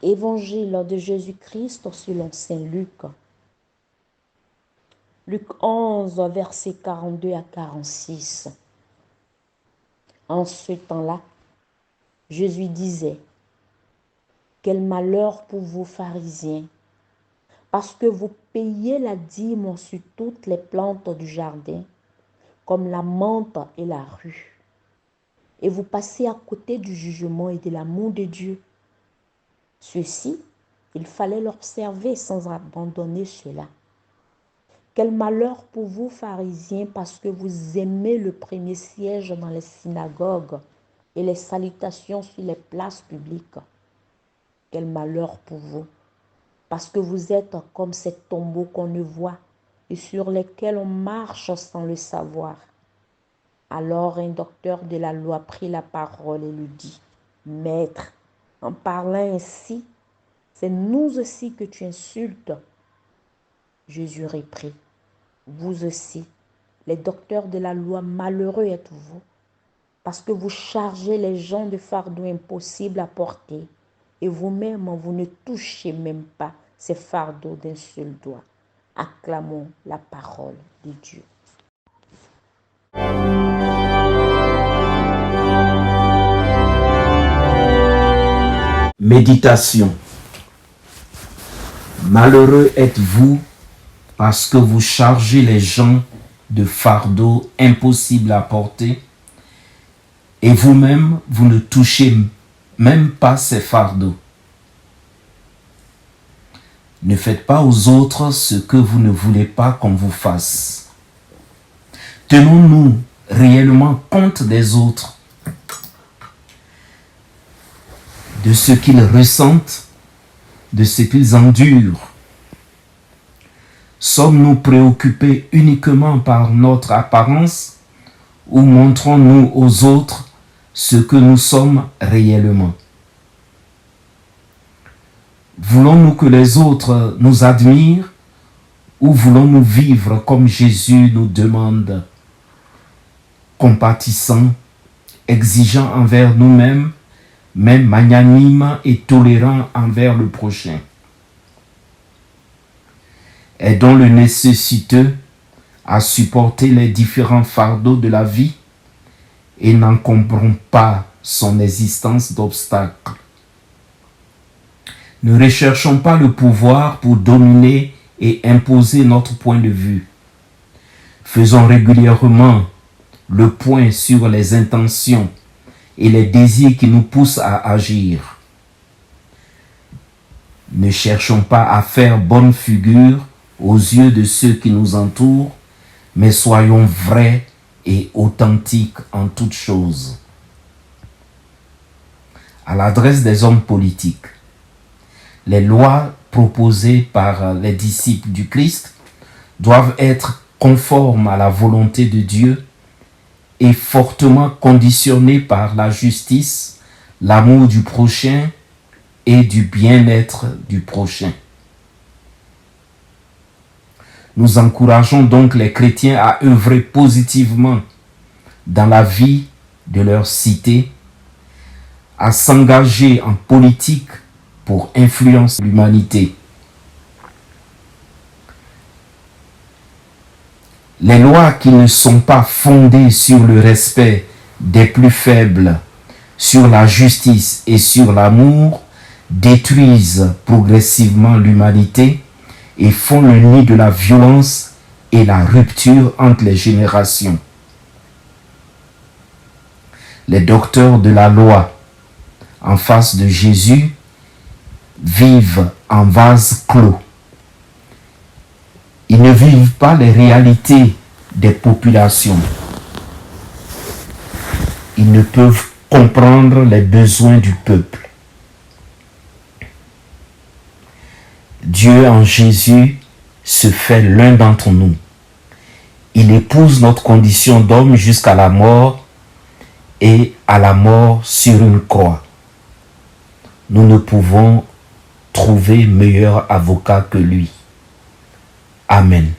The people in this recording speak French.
Évangile de Jésus-Christ selon saint Luc. Luc 11, versets 42 à 46. En ce temps-là, Jésus disait, « Quel malheur pour vous, pharisiens, parce que vous payez la dîme sur toutes les plantes du jardin, comme la menthe et la rue, et vous passez à côté du jugement et de l'amour de Dieu. Ceci, il fallait l'observer sans abandonner cela. Quel malheur pour vous, pharisiens, parce que vous aimez le premier siège dans les synagogues et les salutations sur les places publiques. Quel malheur pour vous, parce que vous êtes comme ces tombeaux qu'on ne voit et sur lesquels on marche sans le savoir. » Alors un docteur de la loi prit la parole et lui dit, « Maître, en parlant ainsi, c'est nous aussi que tu insultes. » Jésus reprit, « Vous aussi, les docteurs de la loi, malheureux êtes-vous, parce que vous chargez les gens de fardeaux impossibles à porter, et vous-même, vous ne touchez même pas ces fardeaux d'un seul doigt. » Acclamons la parole de Dieu. Méditation. Malheureux êtes-vous parce que vous chargez les gens de fardeaux impossibles à porter et vous-même, vous ne touchez même pas ces fardeaux. Ne faites pas aux autres ce que vous ne voulez pas qu'on vous fasse. Tenons-nous réellement compte des autres, de ce qu'ils ressentent, de ce qu'ils endurent? Sommes-nous préoccupés uniquement par notre apparence ou montrons-nous aux autres ce que nous sommes réellement? Voulons-nous que les autres nous admirent ou voulons-nous vivre comme Jésus nous demande, compatissant, exigeant envers nous-mêmes, mais magnanime et tolérant envers le prochain? Aidons le nécessiteux à supporter les différents fardeaux de la vie et n'encombrons pas son existence d'obstacles. Ne recherchons pas le pouvoir pour dominer et imposer notre point de vue. Faisons régulièrement le point sur les intentions et les désirs qui nous poussent à agir. Ne cherchons pas à faire bonne figure aux yeux de ceux qui nous entourent, mais soyons vrais et authentiques en toutes choses. À l'adresse des hommes politiques, les lois proposées par les disciples du Christ doivent être conformes à la volonté de Dieu et fortement conditionnées par la justice, l'amour du prochain et du bien-être du prochain. Nous encourageons donc les chrétiens à œuvrer positivement dans la vie de leur cité, à s'engager en politique pour influencer l'humanité. Les lois qui ne sont pas fondées sur le respect des plus faibles, sur la justice et sur l'amour, détruisent progressivement l'humanité et font le nid de la violence et la rupture entre les générations. Les docteurs de la loi, en face de Jésus, vivent en vase clos. Ils ne vivent pas les réalités des populations. Ils ne peuvent comprendre les besoins du peuple. Dieu en Jésus se fait l'un d'entre nous. Il épouse notre condition d'homme jusqu'à la mort et à la mort sur une croix. Nous ne pouvons trouver meilleur avocat que lui. Amen.